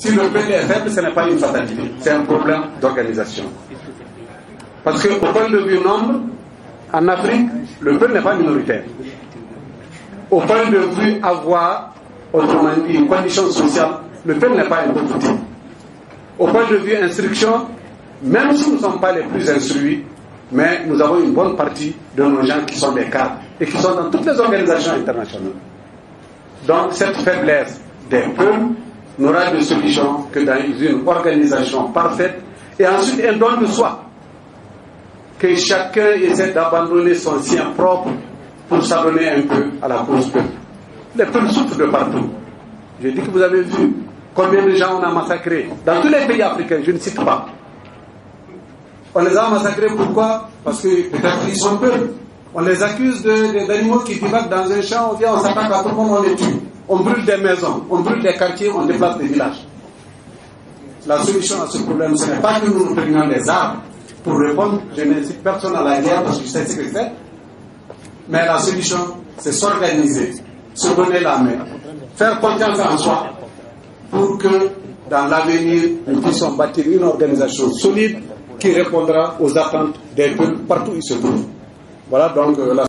Si le peuple est faible, ce n'est pas une fatalité, c'est un problème d'organisation. Parce qu'au point de vue nombre, en Afrique, le peuple n'est pas minoritaire. Au point de vue avoir, autrement dit, une condition sociale, le peuple n'est pas un groupe petit. Au point de vue instruction, même si nous ne sommes pas les plus instruits, mais nous avons une bonne partie de nos gens qui sont des cadres et qui sont dans toutes les organisations internationales. Donc cette faiblesse des peuples n'aura de solution que dans une organisation parfaite et ensuite un don de soi. Que chacun essaie d'abandonner son sien propre pour s'adonner un peu à la cause peuple. Les peuples souffrent de partout. Je dis que vous avez vu combien de gens on a massacrés dans tous les pays africains, je ne cite pas. On les a massacrés pourquoi? Parce que peut-être ils sont peu. On les accuse d'animaux qui divaguent dans un champ, on vient, on s'attaque à tout le monde, on les tue. On brûle des maisons, on brûle des quartiers, on déplace des villages. La solution à ce problème, ce n'est pas que nous prenions des armes pour répondre, je n'incite personne à la guerre parce que je sais ce que c'est. Mais la solution, c'est s'organiser, se donner la main, faire confiance en soi pour que dans l'avenir, nous puissions bâtir une organisation solide qui répondra aux attentes des peuples partout où ils se trouvent. Voilà donc la